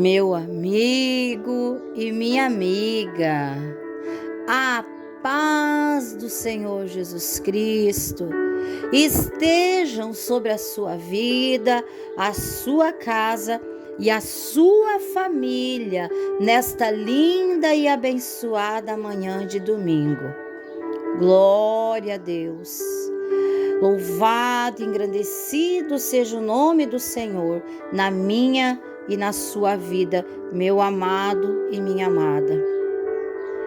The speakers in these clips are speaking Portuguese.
Meu amigo e minha amiga, a paz do Senhor Jesus Cristo estejam sobre a sua vida, a sua casa e a sua família nesta linda e abençoada manhã de domingo. Glória a Deus. Louvado e engrandecido seja o nome do Senhor na minha e na sua vida, meu amado e minha amada.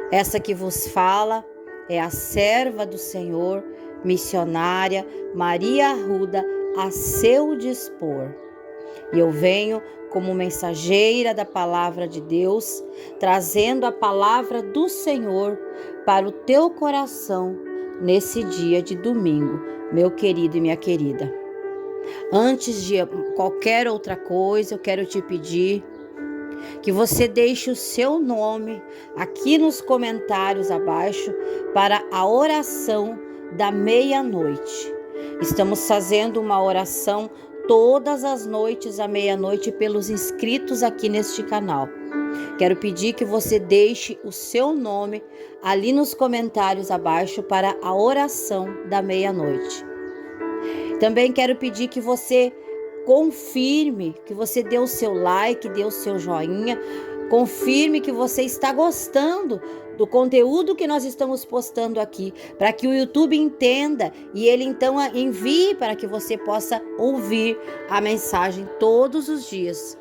Essa que vos fala é a serva do Senhor, missionária Maria Arruda, a seu dispor. E eu venho como mensageira da palavra de Deus, trazendo a palavra do Senhor para o teu coração nesse dia de domingo, meu querido e minha querida. Antes de qualquer outra coisa, eu quero te pedir que você deixe o seu nome aqui nos comentários abaixo para a oração da meia-noite. Estamos fazendo uma oração todas as noites à meia-noite pelos inscritos aqui neste canal. Quero pedir que você deixe o seu nome ali nos comentários abaixo para a oração da meia-noite. Também quero pedir que você confirme, que você dê o seu like, dê o seu joinha, confirme que você está gostando do conteúdo que nós estamos postando aqui, para que o YouTube entenda e ele então envie para que você possa ouvir a mensagem todos os dias.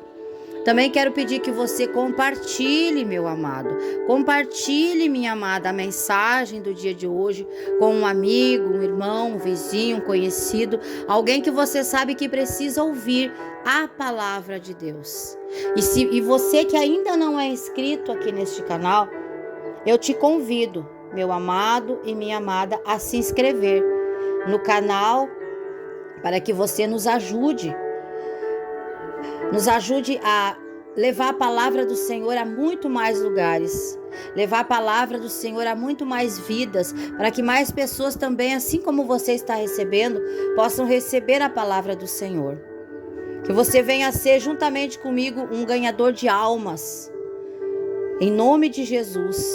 Também quero pedir que você compartilhe, meu amado, compartilhe, minha amada, a mensagem do dia de hoje com um amigo, um irmão, um vizinho, um conhecido, alguém que você sabe que precisa ouvir a palavra de Deus. E você que ainda não é inscrito aqui neste canal, eu te convido, meu amado e minha amada, a se inscrever no canal para que você nos ajude a levar a palavra do Senhor a muito mais lugares, levar a palavra do Senhor a muito mais vidas, para que mais pessoas também, assim como você está recebendo, possam receber a palavra do Senhor. Que você venha a ser, juntamente comigo, um ganhador de almas, em nome de Jesus.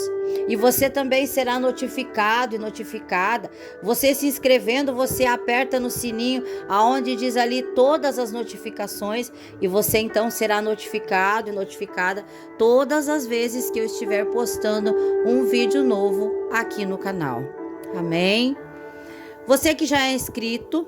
E você também será notificado e notificada. Você se inscrevendo, você aperta no sininho, aonde diz ali todas as notificações, e você então será notificado e notificada todas as vezes que eu estiver postando um vídeo novo aqui no canal. Amém? Você que já é inscrito,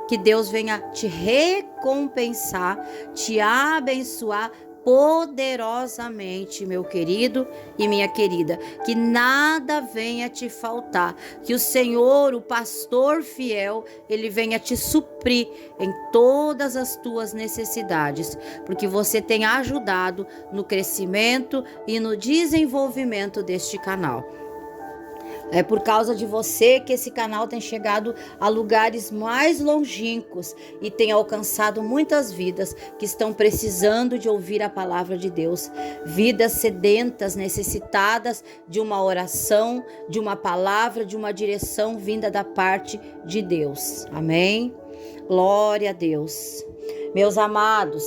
que Deus venha te recompensar, te abençoar poderosamente, meu querido e minha querida, que nada venha te faltar, que o Senhor, o pastor fiel, ele venha te suprir em todas as tuas necessidades, porque você tem ajudado no crescimento e no desenvolvimento deste canal. É por causa de você que esse canal tem chegado a lugares mais longínquos e tem alcançado muitas vidas que estão precisando de ouvir a palavra de Deus. Vidas sedentas, necessitadas de uma oração, de uma palavra, de uma direção vinda da parte de Deus. Amém? Glória a Deus. Meus amados,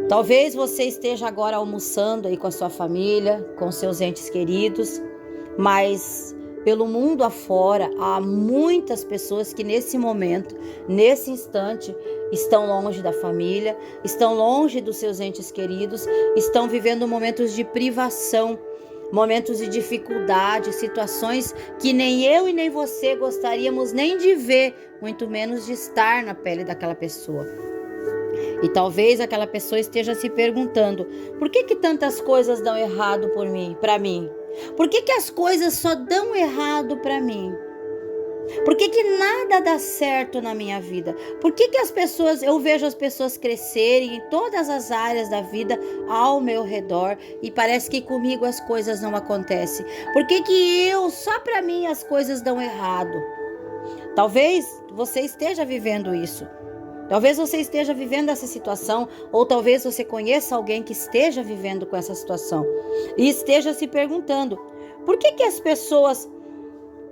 talvez você esteja agora almoçando aí com a sua família, com seus entes queridos, mas pelo mundo afora há muitas pessoas que nesse momento, nesse instante, estão longe da família, estão longe dos seus entes queridos, estão vivendo momentos de privação, momentos de dificuldade, situações que nem eu e nem você gostaríamos nem de ver, muito menos de estar na pele daquela pessoa. E talvez aquela pessoa esteja se perguntando: por que tantas coisas dão errado para mim? Por que as coisas só dão errado para mim? Por que nada dá certo na minha vida? Por que eu vejo as pessoas crescerem em todas as áreas da vida ao meu redor e parece que comigo as coisas não acontecem? Por que só para mim as coisas dão errado? Talvez você esteja vivendo isso. Talvez você esteja vivendo essa situação, ou talvez você conheça alguém que esteja vivendo com essa situação e esteja se perguntando: por que as pessoas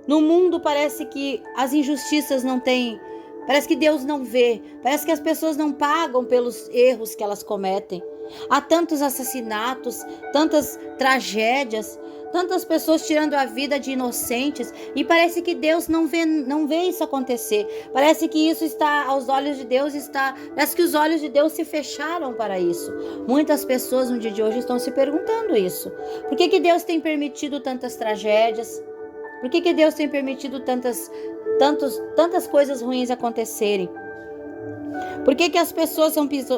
no mundo parece que as injustiças não têm, parece que Deus não vê, parece que as pessoas não pagam pelos erros que elas cometem. Há tantos assassinatos, tantas tragédias, tantas pessoas tirando a vida de inocentes, e parece que Deus não vê isso acontecer. Parece que isso está aos olhos de Deus, parece que os olhos de Deus se fecharam para isso. Muitas pessoas no dia de hoje estão se perguntando isso. Por que Deus tem permitido tantas tragédias? Por que Deus tem permitido tantas coisas ruins acontecerem? Por que as pessoas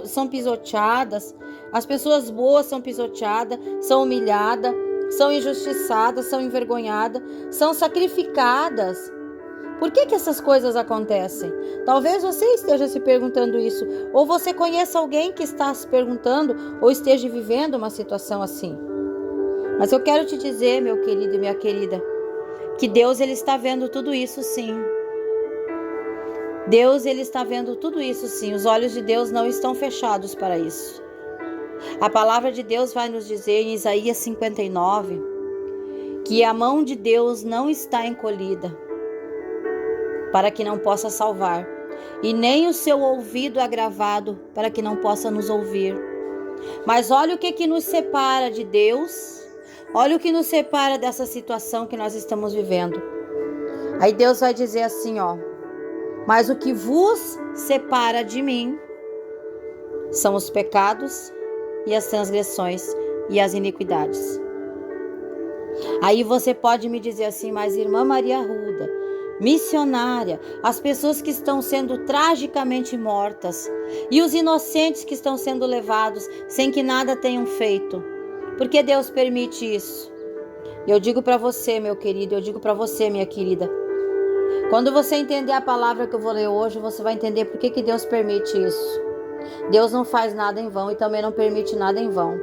são pisoteadas? As pessoas boas são pisoteadas, são humilhadas, são injustiçadas, são envergonhadas, são sacrificadas. Por que essas coisas acontecem? Talvez você esteja se perguntando isso, ou você conheça alguém que está se perguntando, ou esteja vivendo uma situação assim. Mas eu quero te dizer, meu querido e minha querida, que Deus, Ele está vendo tudo isso sim. Deus, Ele está vendo tudo isso sim. Os olhos de Deus não estão fechados para isso. A palavra de Deus vai nos dizer em Isaías 59 que a mão de Deus não está encolhida para que não possa salvar, e nem o seu ouvido agravado para que não possa nos ouvir. Mas olha o que nos separa de Deus, olha o que nos separa dessa situação que nós estamos vivendo. Aí Deus vai dizer assim, mas o que vos separa de mim são os pecados e as transgressões e as iniquidades. Aí você pode me dizer assim, mas irmã Maria Arruda, missionária, as pessoas que estão sendo tragicamente mortas e os inocentes que estão sendo levados sem que nada tenham feito, por que Deus permite isso? Eu digo para você, meu querido, eu digo para você, minha querida, quando você entender a palavra que eu vou ler hoje, você vai entender por que Deus permite isso. Deus não faz nada em vão e também não permite nada em vão.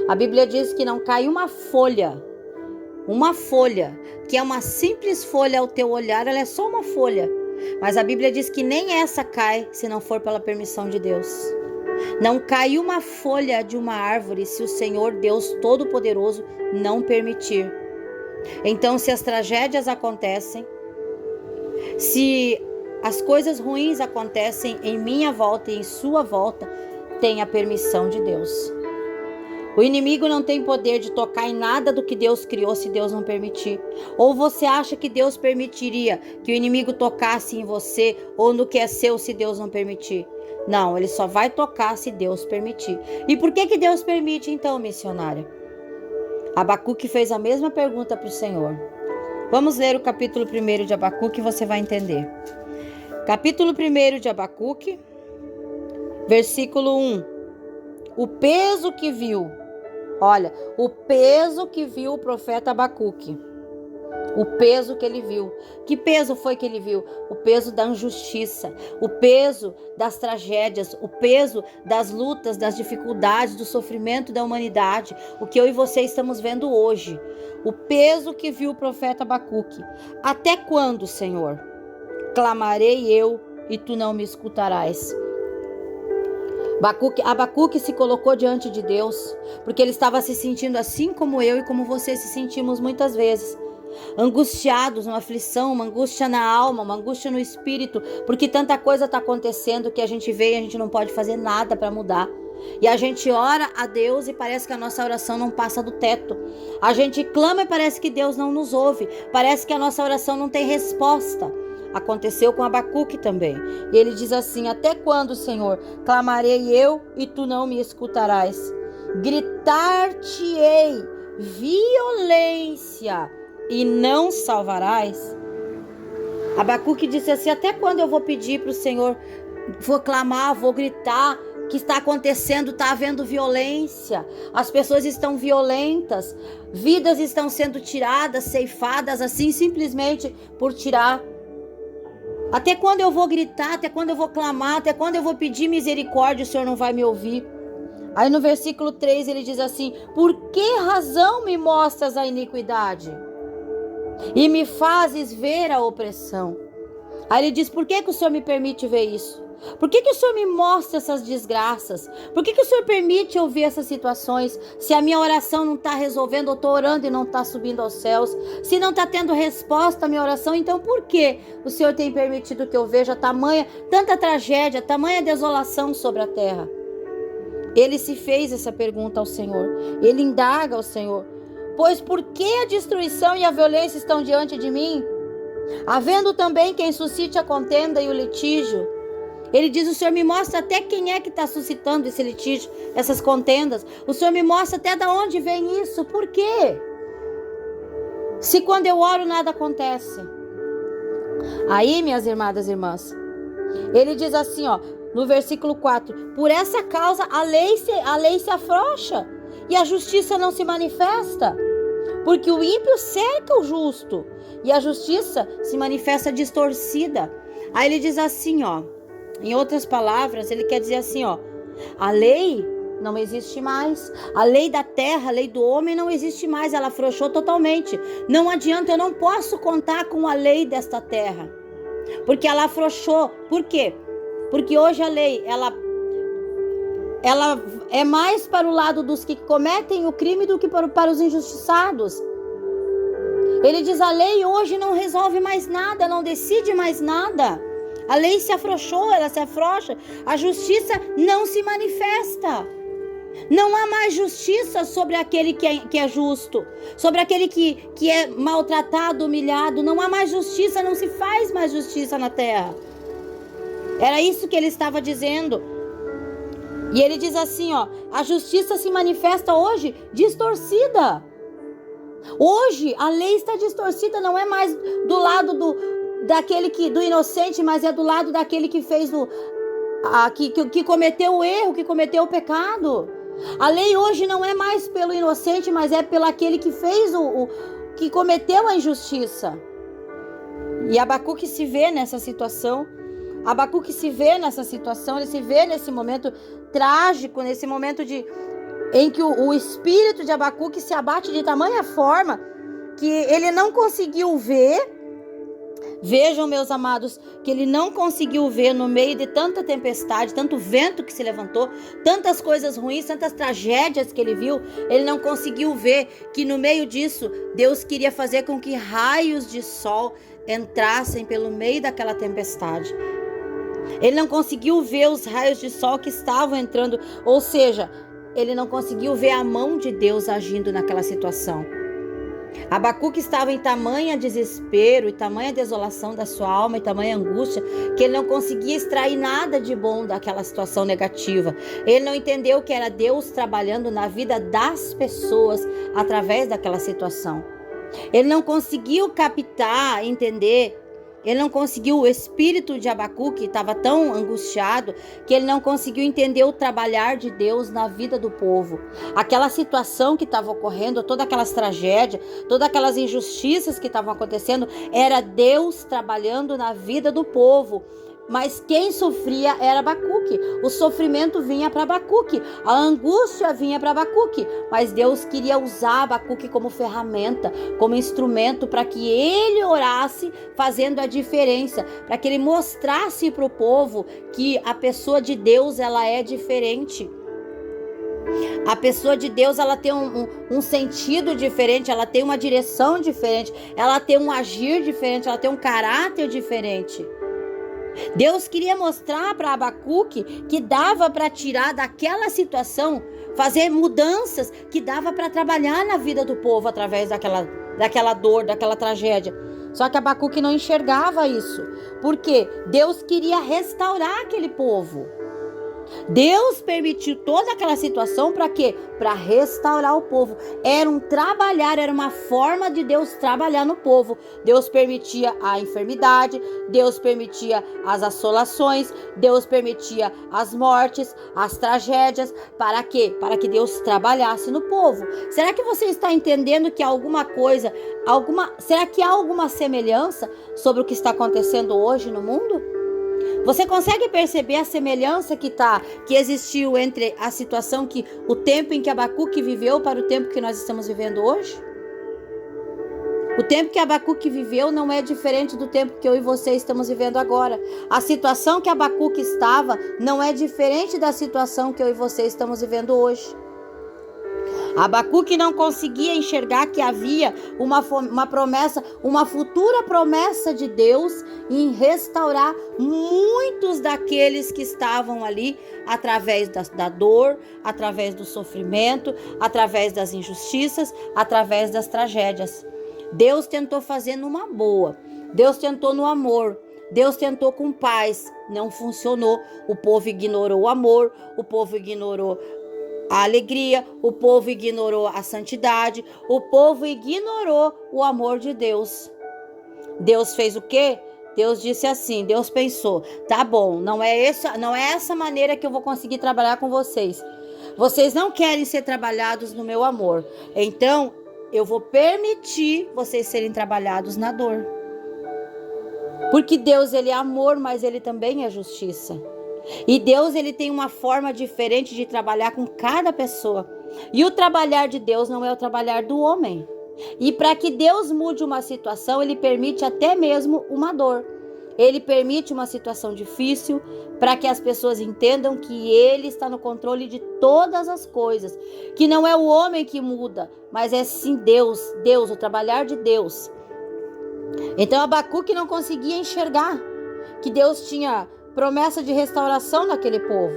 A Bíblia diz que não cai uma folha, que é uma simples folha ao teu olhar, ela é só uma folha. Mas a Bíblia diz que nem essa cai se não for pela permissão de Deus. Não cai uma folha de uma árvore se o Senhor Deus Todo-Poderoso não permitir. Então, se as tragédias acontecem, se as coisas ruins acontecem em minha volta e em sua volta, tem a permissão de Deus. O inimigo não tem poder de tocar em nada do que Deus criou se Deus não permitir. Ou você acha que Deus permitiria que o inimigo tocasse em você ou no que é seu se Deus não permitir? Não, ele só vai tocar se Deus permitir. E por que Deus permite então, missionária? Abacuque fez a mesma pergunta para o Senhor. Vamos ler o capítulo 1 de Abacuque e você vai entender. Capítulo 1 de Abacuque, versículo 1. O peso que viu, olha, o peso que viu o profeta Abacuque. O peso que ele viu. Que peso foi que ele viu? O peso da injustiça, o peso das tragédias, o peso das lutas, das dificuldades, do sofrimento da humanidade, o que eu e você estamos vendo hoje. O peso que viu o profeta Abacuque. Até quando, Senhor? Clamarei eu e tu não me escutarás. Abacuque se colocou diante de Deus, porque ele estava se sentindo assim como eu e como você se sentimos muitas vezes. Angustiados, uma aflição, uma angústia na alma, uma angústia no espírito, porque tanta coisa está acontecendo que a gente vê e a gente não pode fazer nada para mudar. E a gente ora a Deus e parece que a nossa oração não passa do teto. A gente clama e parece que Deus não nos ouve. Parece que a nossa oração não tem resposta. Aconteceu com Abacuque também. E ele diz assim: até quando, Senhor, clamarei eu e tu não me escutarás? Gritar-te-ei violência e não salvarás? Abacuque disse assim: até quando eu vou pedir para o Senhor, vou clamar, vou gritar? O que está acontecendo? Está havendo violência, as pessoas estão violentas, vidas estão sendo tiradas, ceifadas assim simplesmente por tirar. Até quando eu vou gritar, até quando eu vou clamar, até quando eu vou pedir misericórdia, o Senhor não vai me ouvir? Aí no versículo 3 ele diz assim: por que razão me mostras a iniquidade e me fazes ver a opressão? Aí ele diz: por que o Senhor me permite ver isso? Por que o Senhor me mostra essas desgraças? Por que o Senhor permite eu ver essas situações? Se a minha oração não está resolvendo, eu estou orando e não está subindo aos céus. Se não está tendo resposta à minha oração, então por que o Senhor tem permitido que eu veja tanta tragédia, tamanha desolação sobre a terra? Ele se fez essa pergunta ao Senhor. Ele indaga ao Senhor: pois por que a destruição e a violência estão diante de mim? Havendo também quem suscite a contenda e o litígio. Ele diz: o Senhor me mostra até quem é que está suscitando esse litígio, essas contendas. O Senhor me mostra até de onde vem isso. Por quê? Se quando eu oro nada acontece. Aí, minhas irmãs, ele diz assim, ó, no versículo 4: por essa causa a lei se afrouxa e a justiça não se manifesta, porque o ímpio cerca o justo e a justiça se manifesta distorcida. Aí ele diz assim, ó, em outras palavras, ele quer dizer assim, ó, a lei não existe mais, a lei da terra, a lei do homem não existe mais, ela afrouxou totalmente. Não adianta, eu não posso contar com a lei desta terra, porque ela afrouxou. Por quê? Porque hoje a lei, ela é mais para o lado dos que cometem o crime do que para os injustiçados. Ele diz: a lei hoje não resolve mais nada, não decide mais nada. A lei se afrouxou, ela se afrouxa. A justiça não se manifesta. Não há mais justiça sobre aquele que é justo, sobre aquele que é maltratado, humilhado. Não há mais justiça, não se faz mais justiça na terra. Era isso que ele estava dizendo. E ele diz assim, ó, a justiça se manifesta hoje distorcida. Hoje a lei está distorcida, não é mais do lado do inocente, mas é do lado daquele que fez que cometeu o erro, que cometeu o pecado. A lei hoje não é mais pelo inocente, mas é pelo aquele que fez que cometeu a injustiça. E Abacuque se vê nessa situação. Ele se vê nesse momento trágico, nesse momento em que o espírito de Abacuque se abate de tamanha forma que ele não conseguiu ver. Vejam, meus amados, que ele não conseguiu ver no meio de tanta tempestade, tanto vento que se levantou, tantas coisas ruins, tantas tragédias que ele viu. Ele não conseguiu ver que no meio disso Deus queria fazer com que raios de sol entrassem pelo meio daquela tempestade. Ele não conseguiu ver os raios de sol que estavam entrando, ou seja, ele não conseguiu ver a mão de Deus agindo naquela situação. Abacuque estava em tamanha desespero e tamanha desolação da sua alma e tamanha angústia que ele não conseguia extrair nada de bom daquela situação negativa. Ele não entendeu que era Deus trabalhando na vida das pessoas através daquela situação. Ele não conseguiu captar, entender. Ele não conseguiu, o espírito de Abacuque estava tão angustiado que ele não conseguiu entender o trabalhar de Deus na vida do povo. Aquela situação que estava ocorrendo, todas aquelas tragédias, todas aquelas injustiças que estavam acontecendo, era Deus trabalhando na vida do povo. Mas quem sofria era Abacuque. O sofrimento vinha para Abacuque, a angústia vinha para Abacuque, mas Deus queria usar Abacuque como ferramenta, como instrumento para que ele orasse, fazendo a diferença, para que ele mostrasse para o povo que a pessoa de Deus, ela é diferente. A pessoa de Deus, ela tem um sentido diferente, ela tem uma direção diferente, ela tem um agir diferente, ela tem um caráter diferente. Deus queria mostrar para Abacuque que dava para tirar daquela situação, fazer mudanças, que dava para trabalhar na vida do povo através daquela dor, daquela tragédia. Só que Abacuque não enxergava isso, porque Deus queria restaurar aquele povo. Deus permitiu toda aquela situação para quê? Para restaurar o povo. Era um trabalhar, era uma forma de Deus trabalhar no povo. Deus permitia a enfermidade, Deus permitia as assolações, Deus permitia as mortes, as tragédias. Para quê? Para que Deus trabalhasse no povo. Será que você está entendendo que será que há alguma semelhança sobre o que está acontecendo hoje no mundo? Você consegue perceber a semelhança que existiu entre a situação o tempo em que Abacuque viveu para o tempo que nós estamos vivendo hoje? O tempo que Abacuque viveu não é diferente do tempo que eu e você estamos vivendo agora. A situação que Abacuque estava não é diferente da situação que eu e você estamos vivendo hoje. Abacuque não conseguia enxergar que havia uma promessa, uma futura promessa de Deus em restaurar muitos daqueles que estavam ali através da dor, através do sofrimento, através das injustiças, através das tragédias. Deus tentou fazer numa boa, Deus tentou no amor, Deus tentou com paz, não funcionou. O povo ignorou o amor, o povo ignorou a alegria, o povo ignorou a santidade, o povo ignorou o amor de Deus. Deus fez o quê? Deus disse assim, Deus pensou, tá bom, não é essa maneira que eu vou conseguir trabalhar com vocês. Vocês não querem ser trabalhados no meu amor, então eu vou permitir vocês serem trabalhados na dor. Porque Deus, ele é amor, mas ele também é justiça. E Deus, ele tem uma forma diferente de trabalhar com cada pessoa. E o trabalhar de Deus não é o trabalhar do homem. E para que Deus mude uma situação, ele permite até mesmo uma dor. Ele permite uma situação difícil para que as pessoas entendam que ele está no controle de todas as coisas. Que não é o homem que muda, mas é sim Deus, o trabalhar de Deus. Então Abacuque não conseguia enxergar que Deus tinha promessa de restauração naquele povo.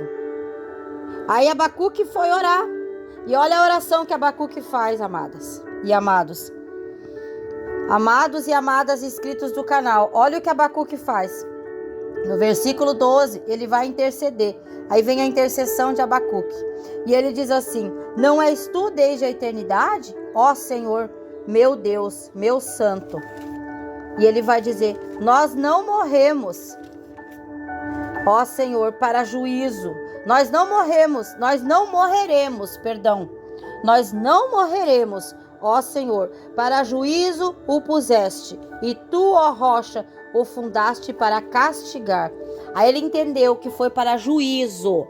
Aí Abacuque foi orar. E olha a oração que Abacuque faz, amadas e amados. Amados e amadas inscritos do canal, olha o que Abacuque faz. No versículo 12, ele vai interceder. Aí vem a intercessão de Abacuque. E ele diz assim: não és tu desde a eternidade, ó Senhor, meu Deus, meu santo. E ele vai dizer: nós não morremos, ó Senhor, para juízo. Nós não morreremos, ó Senhor, para juízo o puseste, e tu, ó rocha, o fundaste para castigar. Aí ele entendeu que foi para juízo,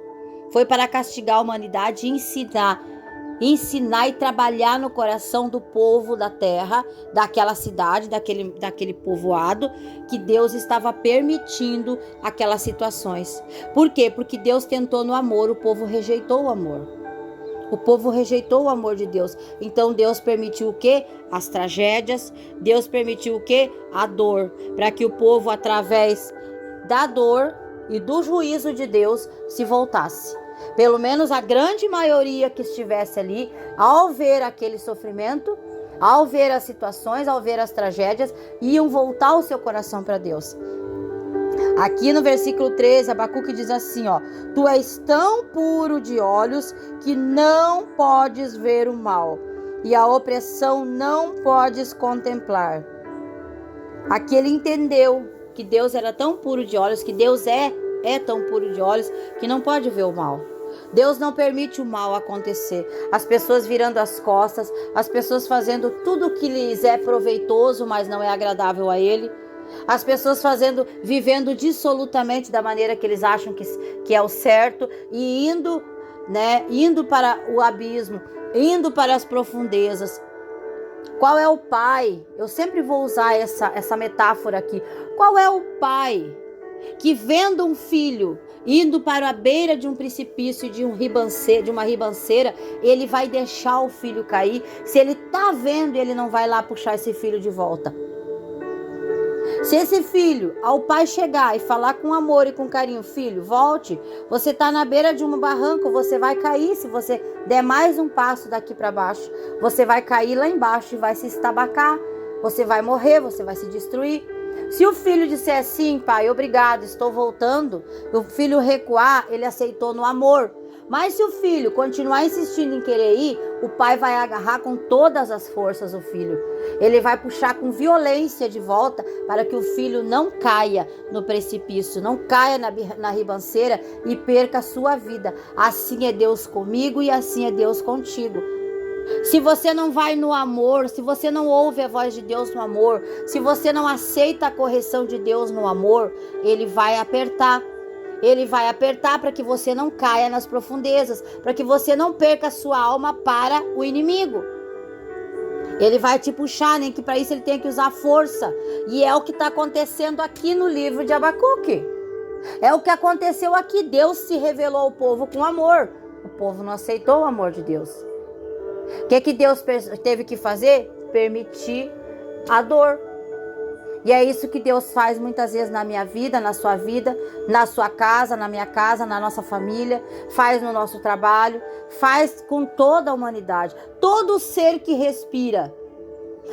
foi para castigar a humanidade e ensinar e trabalhar no coração do povo da terra, daquela cidade, daquele povoado, que Deus estava permitindo aquelas situações. Por quê? Porque Deus tentou no amor, o povo rejeitou o amor. O povo rejeitou o amor de Deus. Então Deus permitiu o quê? As tragédias. Deus permitiu o quê? A dor. Para que o povo, através da dor e do juízo de Deus, se voltasse. Pelo menos a grande maioria que estivesse ali, ao ver aquele sofrimento, ao ver as situações, ao ver as tragédias, iam voltar o seu coração para Deus. Aqui no versículo 13, Abacuque diz assim, ó: tu és tão puro de olhos que não podes ver o mal, e a opressão não podes contemplar. Aqui ele entendeu que Deus era tão puro de olhos, que Deus é tão puro de olhos, que não pode ver o mal. Deus não permite o mal acontecer. As pessoas virando as costas, as pessoas fazendo tudo o que lhes é proveitoso, mas não é agradável a Ele. As pessoas vivendo dissolutamente da maneira que eles acham que é o certo e indo para o abismo, indo para as profundezas. Qual é o pai? Eu sempre vou usar essa metáfora aqui. Qual é o pai que, vendo um filho indo para a beira de um precipício, de uma ribanceira, ele vai deixar o filho cair? Se ele está vendo, ele não vai lá puxar esse filho de volta. Se esse filho, ao pai chegar e falar com amor e com carinho: filho, volte, você está na beira de um barranco, você vai cair. Se você der mais um passo daqui para baixo, você vai cair lá embaixo e vai se estabacar, você vai morrer, você vai se destruir. Se o filho disser assim: pai, obrigado, estou voltando, o filho recuar, ele aceitou no amor. Mas se o filho continuar insistindo em querer ir, o pai vai agarrar com todas as forças o filho. Ele vai puxar com violência de volta para que o filho não caia no precipício, não caia na ribanceira e perca a sua vida. Assim é Deus comigo e assim é Deus contigo. Se você não vai no amor, se você não ouve a voz de Deus no amor, se você não aceita a correção de Deus no amor, Ele vai apertar. Ele vai apertar para que você não caia nas profundezas, para que você não perca a sua alma para o inimigo. Ele vai te puxar, nem que para isso ele tenha que usar força. E é o que está acontecendo aqui no livro de Abacuque. É o que aconteceu aqui. Deus se revelou ao povo com amor. O povo não aceitou o amor de Deus. O que Deus teve que fazer? Permitir a dor. E é isso que Deus faz muitas vezes na minha vida, na sua casa, na minha casa, na nossa família, faz no nosso trabalho, faz com toda a humanidade. Todo ser que respira,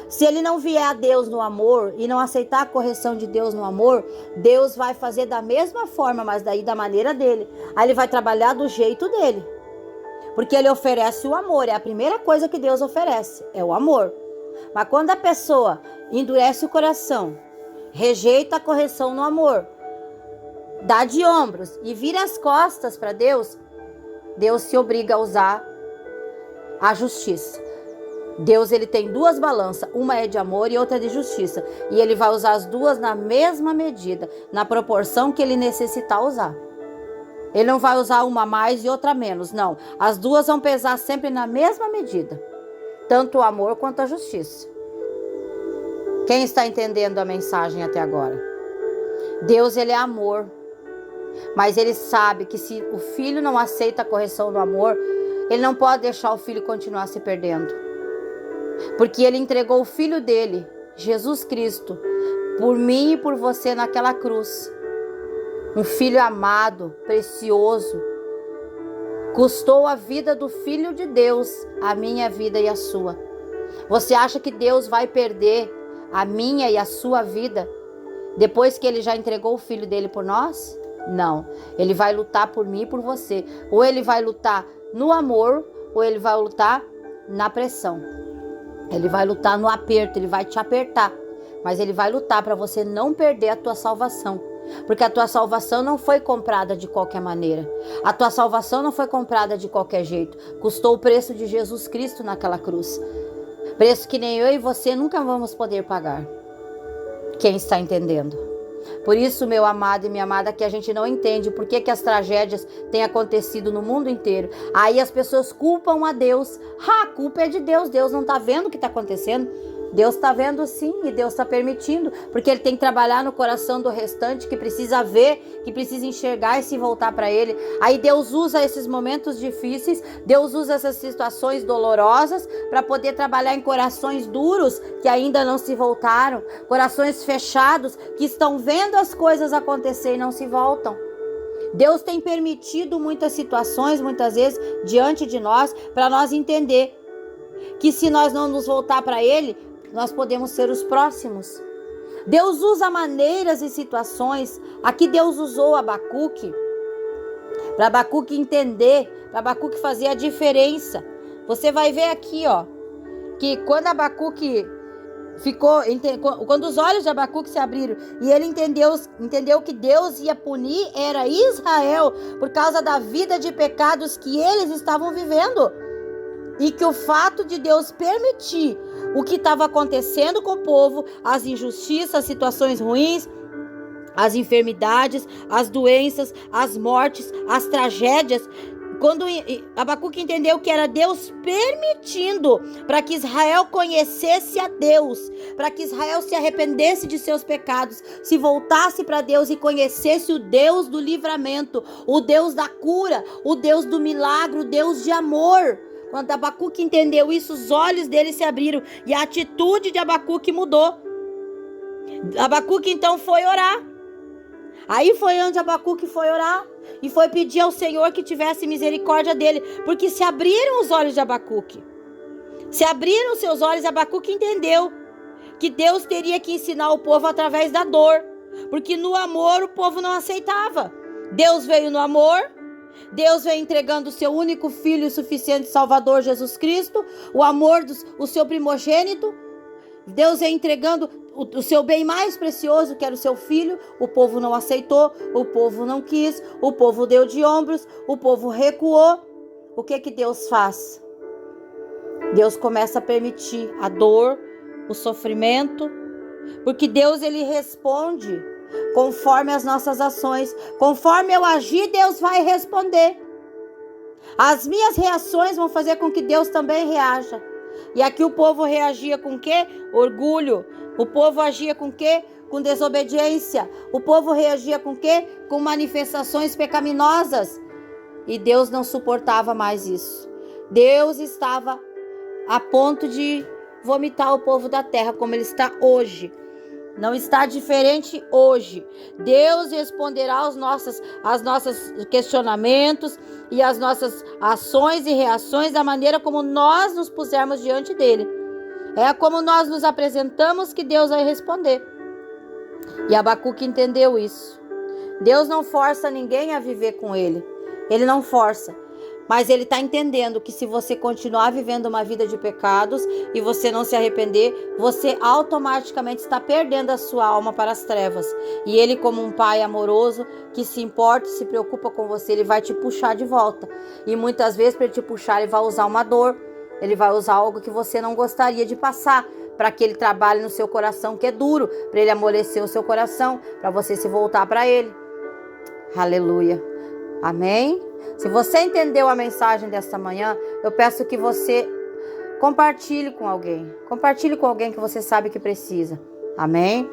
se ele não vier a Deus no amor e não aceitar a correção de Deus no amor, Deus vai fazer da mesma forma, mas daí da maneira dele. Aí ele vai trabalhar do jeito dele. Porque ele oferece o amor, é a primeira coisa que Deus oferece, é o amor. Mas quando a pessoa endurece o coração, rejeita a correção no amor, dá de ombros e vira as costas para Deus, Deus se obriga a usar a justiça. Deus, ele tem duas balanças, uma é de amor e outra é de justiça. E ele vai usar as duas na mesma medida, na proporção que ele necessitar usar. Ele não vai usar uma mais e outra menos, não. As duas vão pesar sempre na mesma medida. Tanto o amor quanto a justiça. Quem está entendendo a mensagem até agora? Deus, ele é amor. Mas ele sabe que se o filho não aceita a correção do amor, ele não pode deixar o filho continuar se perdendo. Porque ele entregou o filho dele, Jesus Cristo, por mim e por você naquela cruz. Um filho amado, precioso. Custou a vida do Filho de Deus, a minha vida e a sua. Você acha que Deus vai perder a minha e a sua vida depois que ele já entregou o Filho dele por nós? Não. Ele vai lutar por mim e por você. Ou ele vai lutar no amor, ou ele vai lutar na pressão. Ele vai lutar no aperto, ele vai te apertar. Mas ele vai lutar para você não perder a tua salvação. Porque a tua salvação não foi comprada de qualquer maneira. A tua salvação não foi comprada de qualquer jeito. Custou o preço de Jesus Cristo naquela cruz. Preço que nem eu e você nunca vamos poder pagar. Quem está entendendo? Por isso, meu amado e minha amada, que a gente não entende por que as tragédias têm acontecido no mundo inteiro. Aí as pessoas culpam a Deus. A culpa é de Deus. Deus não está vendo o que está acontecendo. Deus está vendo sim e Deus está permitindo, porque ele tem que trabalhar no coração do restante, que precisa ver, que precisa enxergar e se voltar para ele. Aí Deus usa esses momentos difíceis, Deus usa essas situações dolorosas para poder trabalhar em corações duros que ainda não se voltaram, corações fechados que estão vendo as coisas acontecer e não se voltam. Deus tem permitido muitas situações, muitas vezes, diante de nós, para nós entender que se nós não nos voltar para ele, nós podemos ser os próximos. Deus usa maneiras e situações. Aqui Deus usou Abacuque, para Abacuque entender, para Abacuque fazer a diferença. Você vai ver aqui, ó, que quando Abacuque quando os olhos de Abacuque se abriram e ele entendeu que Deus ia punir era Israel por causa da vida de pecados que eles estavam vivendo. E que o fato de Deus permitir o que estava acontecendo com o povo, as injustiças, as situações ruins, as enfermidades, as doenças, as mortes, as tragédias, quando Abacuque entendeu que era Deus permitindo para que Israel conhecesse a Deus, para que Israel se arrependesse de seus pecados, se voltasse para Deus e conhecesse o Deus do livramento, o Deus da cura, o Deus do milagre, o Deus de amor. Quando Abacuque entendeu isso, os olhos dele se abriram e a atitude de Abacuque mudou. Abacuque então foi orar. Aí foi onde Abacuque foi orar e foi pedir ao Senhor que tivesse misericórdia dele, porque se abriram os olhos de Abacuque. Se abriram seus olhos, Abacuque entendeu que Deus teria que ensinar o povo através da dor, porque no amor o povo não aceitava. Deus veio no amor. Deus vem entregando o seu único filho e suficiente Salvador, Jesus Cristo, o amor o seu primogênito. Deus vem entregando o seu bem mais precioso, que era o seu filho. O povo não aceitou, o povo não quis, o povo deu de ombros, o povo recuou. O que Deus faz? Deus começa a permitir a dor, o sofrimento, porque Deus, ele responde conforme as nossas ações. Conforme eu agir, Deus vai responder. As minhas reações vão fazer com que Deus também reaja. E aqui o povo reagia com o quê? Orgulho. O povo agia com o quê? Com desobediência. O povo reagia com o quê? Com manifestações pecaminosas. E Deus não suportava mais isso. Deus estava a ponto de vomitar o povo da terra, como ele está hoje. Não está diferente hoje. Deus responderá aos nossos questionamentos e às nossas ações e reações da maneira como nós nos pusermos diante dele. É como nós nos apresentamos que Deus vai responder. E Abacuque entendeu isso. Deus não força ninguém a viver com ele. Ele não força. Mas ele está entendendo que se você continuar vivendo uma vida de pecados e você não se arrepender, você automaticamente está perdendo a sua alma para as trevas. E ele, como um pai amoroso, que se importa e se preocupa com você, ele vai te puxar de volta. E muitas vezes, para ele te puxar, ele vai usar uma dor. Ele vai usar algo que você não gostaria de passar, para que ele trabalhe no seu coração, que é duro, para ele amolecer o seu coração, para você se voltar para ele. Aleluia. Amém? Se você entendeu a mensagem desta manhã, eu peço que você compartilhe com alguém. Compartilhe com alguém que você sabe que precisa. Amém?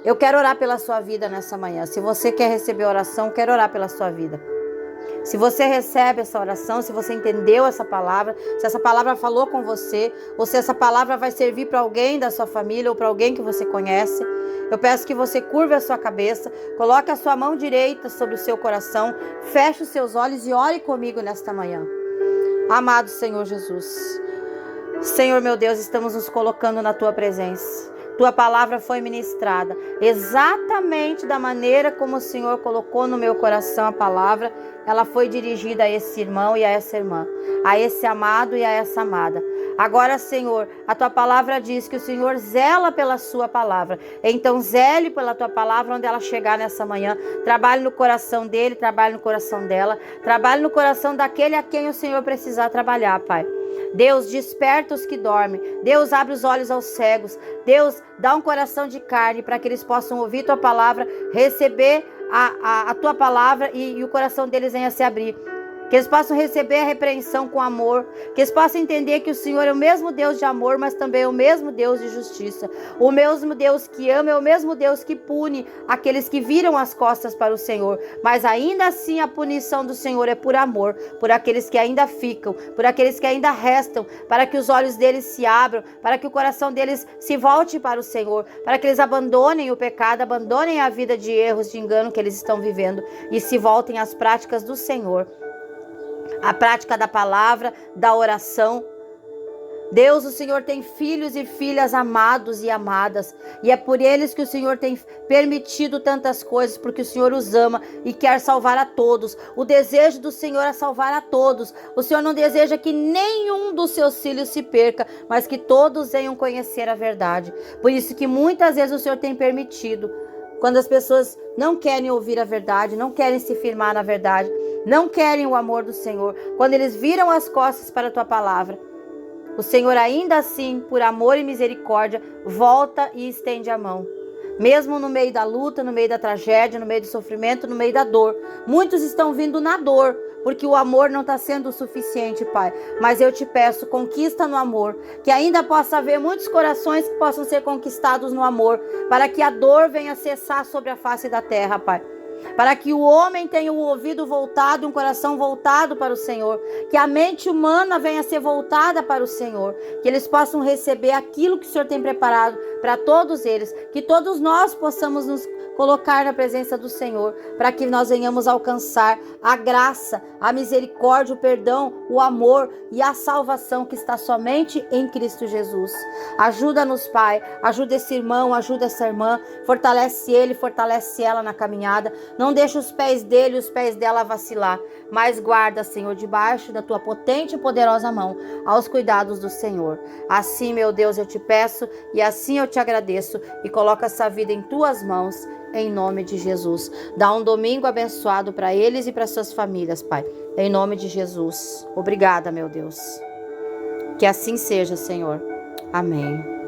Eu quero orar pela sua vida nessa manhã. Se você quer receber oração, eu quero orar pela sua vida. Se você recebe essa oração, se você entendeu essa palavra, se essa palavra falou com você, ou se essa palavra vai servir para alguém da sua família ou para alguém que você conhece, eu peço que você curve a sua cabeça, coloque a sua mão direita sobre o seu coração, feche os seus olhos e ore comigo nesta manhã. Amado Senhor Jesus, Senhor meu Deus, estamos nos colocando na Tua presença. Tua palavra foi ministrada exatamente da maneira como o Senhor colocou no meu coração a palavra. Ela foi dirigida a esse irmão e a essa irmã, a esse amado e a essa amada. Agora, Senhor, a Tua palavra diz que o Senhor zela pela Sua palavra. Então, zele pela Tua palavra onde ela chegar nessa manhã. Trabalhe no coração dele, trabalhe no coração dela. Trabalhe no coração daquele a quem o Senhor precisar trabalhar, Pai. Deus, desperta os que dormem. Deus, abre os olhos aos cegos. Deus, dá um coração de carne para que eles possam ouvir Tua palavra, receber a Tua palavra e o coração deles venha se abrir. Que eles possam receber a repreensão com amor. Que eles possam entender que o Senhor é o mesmo Deus de amor, mas também é o mesmo Deus de justiça. O mesmo Deus que ama é o mesmo Deus que pune aqueles que viram as costas para o Senhor. Mas ainda assim a punição do Senhor é por amor, por aqueles que ainda ficam, por aqueles que ainda restam, para que os olhos deles se abram, para que o coração deles se volte para o Senhor, para que eles abandonem o pecado, abandonem a vida de erros, de engano que eles estão vivendo e se voltem às práticas do Senhor. A prática da palavra, da oração. Deus, o Senhor tem filhos e filhas amados e amadas. E é por eles que o Senhor tem permitido tantas coisas, porque o Senhor os ama e quer salvar a todos. O desejo do Senhor é salvar a todos. O Senhor não deseja que nenhum dos seus filhos se perca, mas que todos venham conhecer a verdade. Por isso que muitas vezes o Senhor tem permitido. Quando as pessoas não querem ouvir a verdade, não querem se firmar na verdade, não querem o amor do Senhor, quando eles viram as costas para a Tua palavra, o Senhor ainda assim, por amor e misericórdia, volta e estende a mão. Mesmo no meio da luta, no meio da tragédia, no meio do sofrimento, no meio da dor. Muitos estão vindo na dor, porque o amor não está sendo o suficiente, Pai. Mas eu te peço, conquista no amor, que ainda possa haver muitos corações que possam ser conquistados no amor, para que a dor venha cessar sobre a face da terra, Pai. Para que o homem tenha um ouvido voltado, um coração voltado para o Senhor. Que a mente humana venha a ser voltada para o Senhor. Que eles possam receber aquilo que o Senhor tem preparado para todos eles. Que todos nós possamos nos colocar na presença do Senhor, para que nós venhamos alcançar a graça, a misericórdia, o perdão, o amor e a salvação que está somente em Cristo Jesus. Ajuda-nos, Pai, ajuda esse irmão, ajuda essa irmã, fortalece ele, fortalece ela na caminhada, não deixa os pés dele e os pés dela vacilar, mas guarda, Senhor, debaixo da Tua potente e poderosa mão, aos cuidados do Senhor. Assim, meu Deus, eu te peço e assim eu te agradeço e coloco essa vida em Tuas mãos, em nome de Jesus. Dá um domingo abençoado para eles e para suas famílias, Pai. Em nome de Jesus. Obrigada, meu Deus. Que assim seja, Senhor. Amém.